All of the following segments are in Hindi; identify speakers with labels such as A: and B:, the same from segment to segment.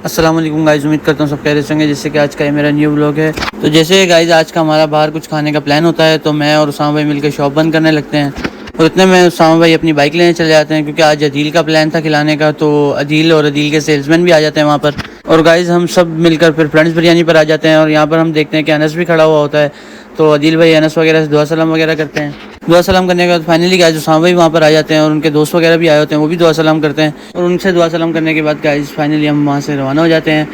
A: अस्सलाम वालेकुम गाइस, उम्मीद करता हूँ सब खैरियत से होंगे। जैसे कि आज का ये मेरा न्यू व्लॉग है। तो जैसे गाइस आज का हमारा बाहर कुछ खाने का प्लान होता है, तो मैं और उसामा भाई मिलकर शॉप बंद करने लगते हैं। और इतने में उसामा भाई अपनी बाइक लेने चले जाते हैं, क्योंकि आज अदील का प्लान था खिलाने का। तो अदील और अदील के सेल्समैन भी आ जाते हैं वहाँ पर। और गाइस हम सब मिलकर फिर फ्रेंड्स बिरयानी पर आ जाते हैं। और यहाँ पर हम देखते हैं कि अनस भी खड़ा हुआ होता है। तो अदील भाई अनस वगैरह से दुआ सलाम वगैरह करते हैं। दुआ सलाम करने के बाद फाइनली गाइस उसामा भाई वहाँ पर आ जाते हैं, और उनके दोस्त वगैरह भी आए होते हैं, वो भी दुआ सलाम करते हैं। और उनसे दुआ सलाम करने के बाद गाइस फाइनली हम वहाँ से रवाना हो जाते हैं।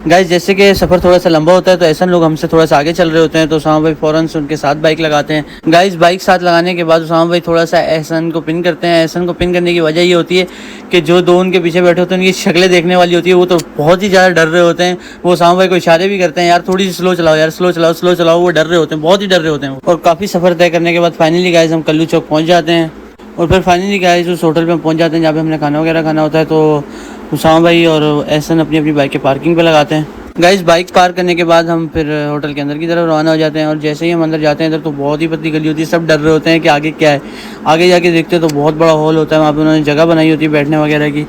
A: गाइस जैसे कि सफ़र थोड़ा सा लंबा होता है, तो ऐसा लोग हमसे थोड़ा सा आगे चल रहे होते हैं, तो उसामा भाई फ़ौरन से उनके साथ बाइक लगाते हैं। गाइस बाइक साथ लगाने के बाद उसामा भाई थोड़ा सा एहसन को पिन करते हैं। एहसन को पिन करने की वजह ये होती है कि जो दो उनके पीछे बैठे होते हैं उनकी शक्लें देखने वाली होती है, वो तो बहुत ही ज़्यादा डर रहे होते हैं। वो उसामा भाई को इशारे भी करते हैं, यार थोड़ी सी स्लो चलाओ, यार स्लो चलाओ स्लो चलाओ। वो डर रहे होते हैं, बहुत ही डर रहे होते हैं। और काफ़ी सफ़र तय करने के बाद फाइनली गाइस हम कल्लू चौक पहुँच जाते हैं। और फिर फाइनली गाइस उस होटल पे पहुँच जाते हैं जहाँ पे हमने खाना वगैरह खाना होता है। तो उसामा भाई और एहसन अपनी अपनी बाइक के पार्किंग पे लगाते हैं। गाइस बाइक पार्क करने के बाद हम फिर होटल के अंदर की तरफ रवाना हो जाते हैं। और जैसे ही हम अंदर जाते हैं इधर तो बहुत ही पतली गली होती है, सब डर रहे होते हैं कि आगे क्या है। आगे जाके देखते हैं तो बहुत बड़ा हॉल होता है, वहाँ पे उन्होंने जगह बनाई होती है बैठने वगैरह की।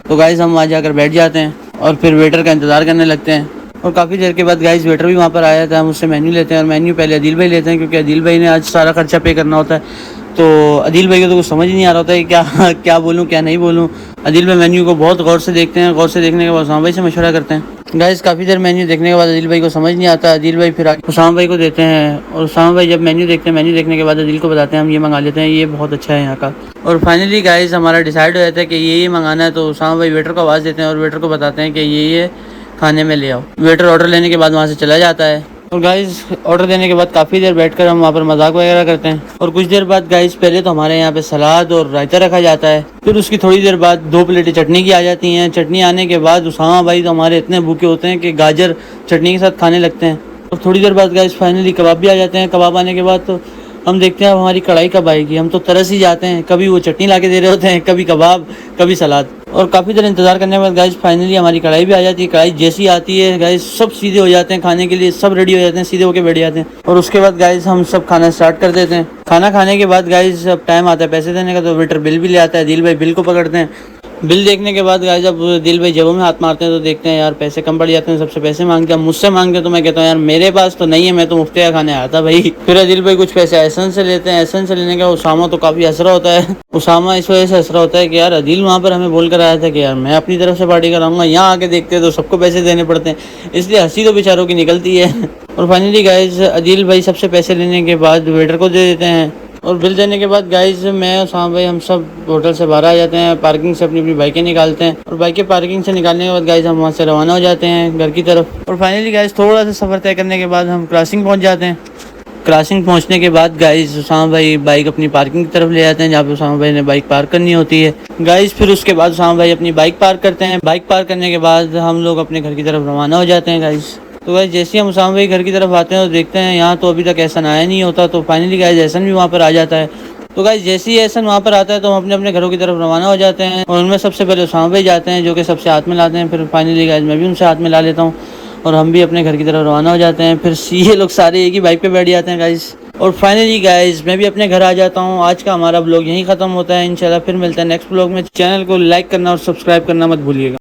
A: तो गाइस हम वहाँ जाकर बैठ जाते हैं और फिर वेटर का इंतज़ार करने लगते हैं। और काफ़ी देर के बाद गाइस वेटर भी वहाँ पर आया था, हम उससे मेन्यू लेते हैं। और मेन्यू पहले अदील भाई लेते हैं, क्योंकि अदील भाई ने आज सारा खर्चा पे करना होता है। तो अदील भाई को तो कुछ समझ ही नहीं आ रहा होता है क्या क्या बोलूँ क्या नहीं बोलूँ। अदील भाई मेन्यू को बहुत गौर से देखते हैं, गौर से देखने के बाद उसामा भाई से मशवरा करते हैं। गाइस काफ़ी देर मेन्यू देखने के बाद अदील भाई को समझ नहीं आता। अदील भाई फिर आगे उसामा भाई को देते हैं, और उसामा भाई जब मेन्यू देखते हैं, मेन्यू देखने के बाद अदील को बताते हैं हम ये मंगा लेते हैं, ये बहुत अच्छा है यहाँ का। और फाइनली गाइस हमारा डिसाइड हो जाता है कि ये मंगाना है। तो उसामा भाई वेटर को आवाज़ देते हैं और वेटर को बताते हैं कि ये खाने में ले आओ। वेटर ऑर्डर लेने के बाद वहाँ से चला जाता है। और गाइस ऑर्डर देने के बाद काफ़ी देर बैठकर हम वहाँ पर मजाक वगैरह करते हैं। और कुछ देर बाद गाइस पहले तो हमारे यहाँ पे सलाद और रायता रखा जाता है, फिर उसकी थोड़ी देर बाद 2 प्लेटें चटनी की आ जाती हैं। चटनी आने के बाद उसामा भाई तो हमारे इतने भूखे होते हैं कि गाजर चटनी के साथ खाने लगते हैं। और थोड़ी देर बाद गाइस फाइनली कबाब भी आ जाते हैं। कबाब आने के बाद तो हम देखते हैं अब हमारी कढ़ाई कब आएगी। हम तो तरस ही जाते हैं, कभी वो चटनी ला के दे रहे होते हैं, कभी कबाब कभी सलाद। और काफ़ी देर इंतज़ार करने के बाद गाइस फाइनली हमारी कढ़ाई भी आ जाती है। कढ़ाई जैसी आती है गाइस सब सीधे हो जाते हैं खाने के लिए, सब रेडी हो जाते हैं, सीधे होके बैठ जाते हैं। और उसके बाद गाइस हम सब खाना स्टार्ट कर देते हैं। खाना खाने के बाद गाइस अब टाइम आता है पैसे देने का, तो वेटर बिल भी ले आता है। दिल भाई बिल को पकड़ते हैं। बिल देखने के बाद गाइस जब दिल भाई जेबों में हाथ मारते हैं तो देखते हैं यार पैसे कम पड़ जाते हैं, सबसे पैसे मांगते हैं। मुझसे मांगते हैं तो मैं कहता हूँ यार मेरे पास तो नहीं है, मैं तो मुफ्त का खाने आया था भाई। फिर दिल भाई कुछ पैसे एहसन से लेते हैं। एहसन से लेने का उसामा तो काफ़ी असरा होता है। उसामा इस वजह से असरा होता है कि यार अदील वहाँ पर हमें बोल कर आया था कि यार मैं अपनी तरफ से पार्टी कराऊंगा, यहाँ आके देखते हैं तो सबको पैसे देने पड़ते हैं, इसलिए हंसी तो बेचारों की निकलती है। और फाइनली गाइस अदील भाई सबसे पैसे लेने के बाद वेटर को दे देते हैं। और बिल देने के बाद गाइस मैं और उसामा भाई हम सब होटल से बाहर आ जाते हैं, पार्किंग से अपनी अपनी बाइकें निकालते हैं। और बाइकें पार्किंग से निकालने के बाद गाइस हम वहाँ से रवाना हो जाते हैं घर की तरफ। और फाइनली गाइस थोड़ा सा सफ़र तय करने के बाद हम क्रॉसिंग पहुँच जाते हैं। क्रॉसिंग पहुँचने के बाद गाइस उसामा भाई बाइक अपनी पार्किंग की तरफ ले जाते हैं, जहाँ पे उसामा भाई ने बाइक पार्क करनी होती है। गाइस फिर उसके बाद उसामा भाई अपनी बाइक पार्क करते हैं। बाइक पार्क करने के बाद हम लोग अपने घर की तरफ रवाना हो जाते हैं गाइस। तो गाइस जैसे ही हम उसामा भाई घर की तरफ आते हैं तो देखते हैं यहाँ तो अभी तक एहसन आया नहीं होता। तो फाइनली गाइस एहसन भी वहाँ पर आ जाता है। तो गाइस जैसे ही एहसन वहाँ पर आता है तो हम अपने अपने घरों की तरफ रवाना हो जाते हैं। और उनमें सबसे पहले उसामा भाई जाते हैं, जो कि सबसे हाथ में लाते हैं। फिर फाइनली गाइस मैं भी उनसे हाथ में ला लेता हूँ और हम भी अपने घर की तरफ रवाना हो जाते हैं। फिर ये लोग सारे एक ही बाइक पे बैठ जाते हैं गाइस। और फाइनली गाइस मैं भी अपने घर आ जाता हूँ। आज का हमारा ब्लॉग यहीं ख़त्म होता है। इंशाल्लाह फिर मिलता है नेक्स्ट ब्लॉग में। चैनल को लाइक करना और सब्सक्राइब करना मत भूलिएगा।